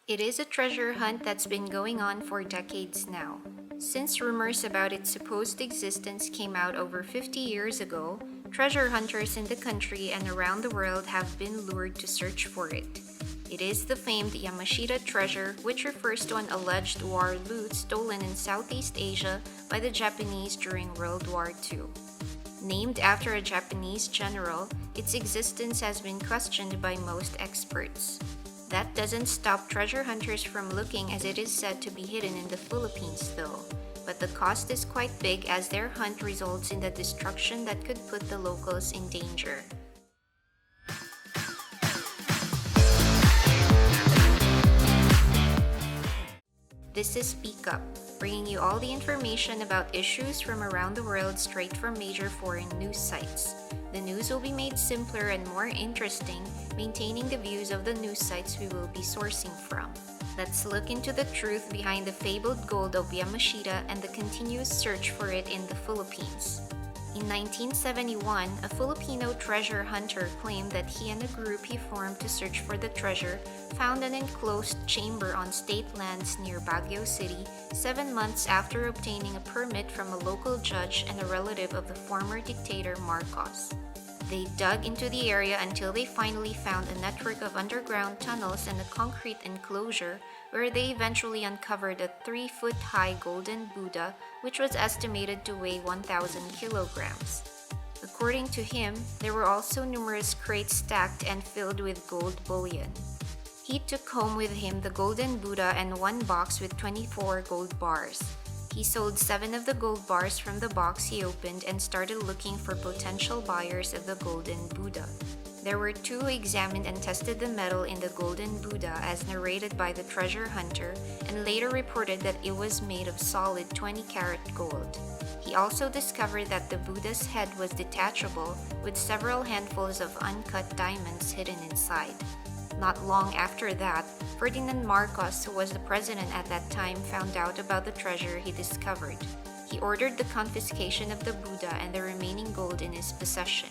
It is a treasure hunt that's been going on for decades now. Since rumors about its supposed existence came out over 50 years ago, treasure hunters in the country and around the world have been lured to search for it. It is the famed Yamashita treasure, which refers to an alleged war loot stolen in Southeast Asia by the Japanese during World War II. Named after a Japanese general, its existence has been questioned by most experts. That doesn't stop treasure hunters from looking, as it is said to be hidden in the Philippines though. But the cost is quite big, as their hunt results in the destruction that could put the locals in danger. This is Speak Up, bringing you all the information about issues from around the world straight from major foreign news sites. The news will be made simpler and more interesting, maintaining the views of the news sites we will be sourcing from. Let's look into the truth behind the fabled gold of Yamashita and the continuous search for it in the Philippines. In 1971, a Filipino treasure hunter claimed that he and a group he formed to search for the treasure found an enclosed chamber on state lands near Baguio City 7 months after obtaining a permit from a local judge and a relative of the former dictator Marcos. They dug into the area until they finally found a network of underground tunnels and a concrete enclosure, where they eventually uncovered a 3-foot-high golden Buddha, which was estimated to weigh 1,000 kilograms. According to him, there were also numerous crates stacked and filled with gold bullion. He took home with him the golden Buddha and one box with 24 gold bars. He sold 7 of the gold bars from the box he opened and started looking for potential buyers of the golden Buddha. There were 2 who examined and tested the metal in the golden Buddha, as narrated by the treasure hunter, and later reported that it was made of solid 20-karat gold. He also discovered that the Buddha's head was detachable, with several handfuls of uncut diamonds hidden inside. Not long after that, Ferdinand Marcos, who was the president at that time, found out about the treasure he discovered. He ordered the confiscation of the Buddha and the remaining gold in his possession.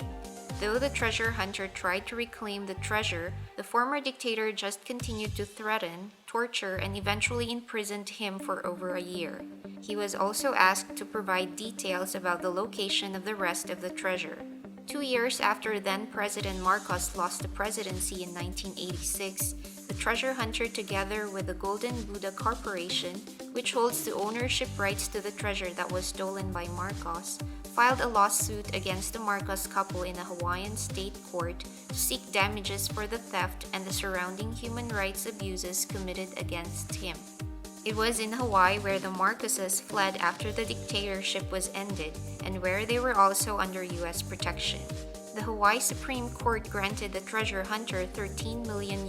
Though the treasure hunter tried to reclaim the treasure, the former dictator just continued to threaten, torture, and eventually imprisoned him for over a year. He was also asked to provide details about the location of the rest of the treasure. 2 years after then-President Marcos lost the presidency in 1986, the treasure hunter, together with the Golden Buddha Corporation, which holds the ownership rights to the treasure that was stolen by Marcos, filed a lawsuit against the Marcos couple in a Hawaiian state court to seek damages for the theft and the surrounding human rights abuses committed against him. It was in Hawaii where the Marcoses fled after the dictatorship was ended, and where they were also under US protection. The Hawaii Supreme Court granted the treasure hunter $13 million.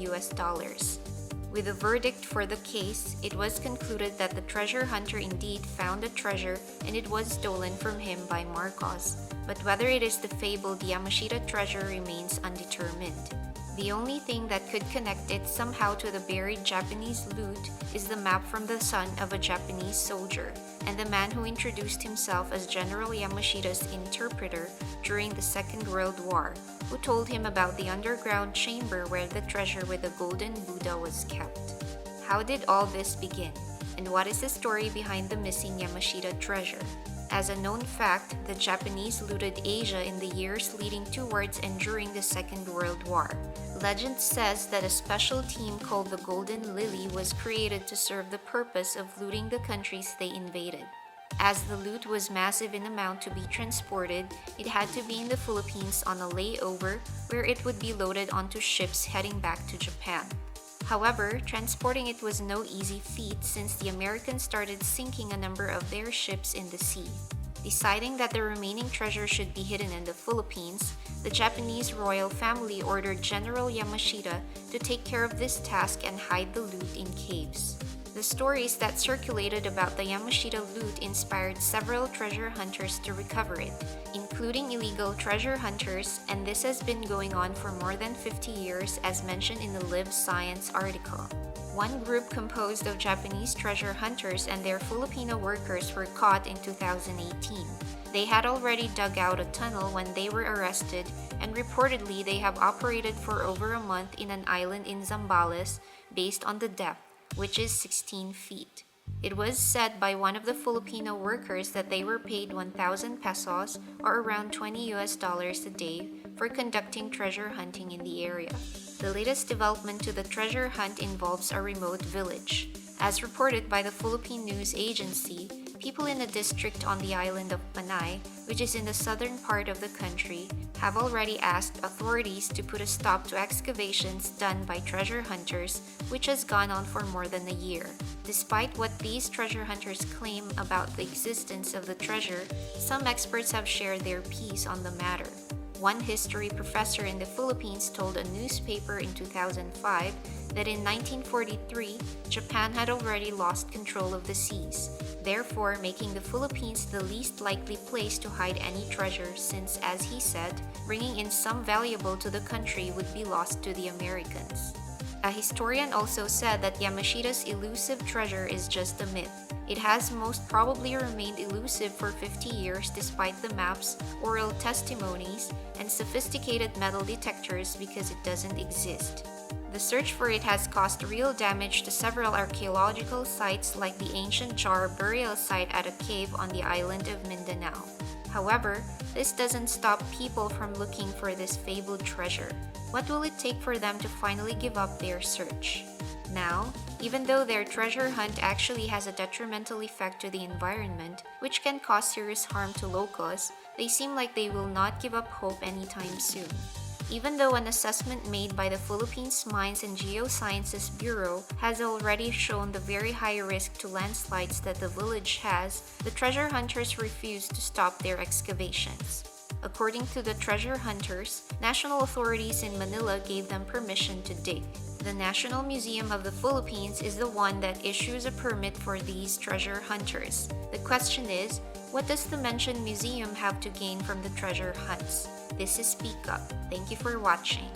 With a verdict for the case, it was concluded that the treasure hunter indeed found a treasure and it was stolen from him by Marcos, but whether it is the fabled Yamashita treasure remains undetermined. The only thing that could connect it somehow to the buried Japanese loot is the map from the son of a Japanese soldier, and the man who introduced himself as General Yamashita's interpreter during the Second World War, who told him about the underground chamber where the treasure with the golden Buddha was kept. How did all this begin? And what is the story behind the missing Yamashita treasure? As a known fact, the Japanese looted Asia in the years leading towards and during the Second World War. Legend says that a special team called the Golden Lily was created to serve the purpose of looting the countries they invaded. As the loot was massive in amount to be transported, it had to be in the Philippines on a layover, where it would be loaded onto ships heading back to Japan. However, transporting it was no easy feat, since the Americans started sinking a number of their ships in the sea. Deciding that the remaining treasure should be hidden in the Philippines, the Japanese royal family ordered General Yamashita to take care of this task and hide the loot in caves. The stories that circulated about the Yamashita loot inspired several treasure hunters to recover it, including illegal treasure hunters, and this has been going on for more than 50 years, as mentioned in the Live Science article. One group composed of Japanese treasure hunters and their Filipino workers were caught in 2018. They had already dug out a tunnel when they were arrested, and reportedly they have operated for over a month in an island in Zambales based on the depth. which is 16 feet. It was said by one of the Filipino workers that they were paid 1,000 pesos or around $20 a day for conducting treasure hunting in the area. The latest development to the treasure hunt involves a remote village. As reported by the Philippine News Agency, people in a district on the island of Panay, which is in the southern part of the country, have already asked authorities to put a stop to excavations done by treasure hunters, which has gone on for more than a year. Despite what these treasure hunters claim about the existence of the treasure, some experts have shared their piece on the matter. One history professor in the Philippines told a newspaper in 2005 that in 1943, Japan had already lost control of the seas, therefore making the Philippines the least likely place to hide any treasure since, as he said, bringing in some valuable to the country would be lost to the Americans. A historian also said that Yamashita's elusive treasure is just a myth. It has most probably remained elusive for 50 years despite the maps, oral testimonies, and sophisticated metal detectors because it doesn't exist. The search for it has caused real damage to several archaeological sites like the ancient jar burial site at a cave on the island of Mindanao. However, this doesn't stop people from looking for this fabled treasure. What will it take for them to finally give up their search? Now, even though their treasure hunt actually has a detrimental effect to the environment, which can cause serious harm to locals, they seem like they will not give up hope anytime soon. Even though an assessment made by the Philippines Mines and Geosciences Bureau has already shown the very high risk to landslides that the village has, the treasure hunters refuse to stop their excavations. According to the treasure hunters, national authorities in Manila gave them permission to dig. The National Museum of the Philippines is the one that issues a permit for these treasure hunters. The question is, what does the mentioned museum have to gain from the treasure hunts? This is Speak Up. Thank you for watching.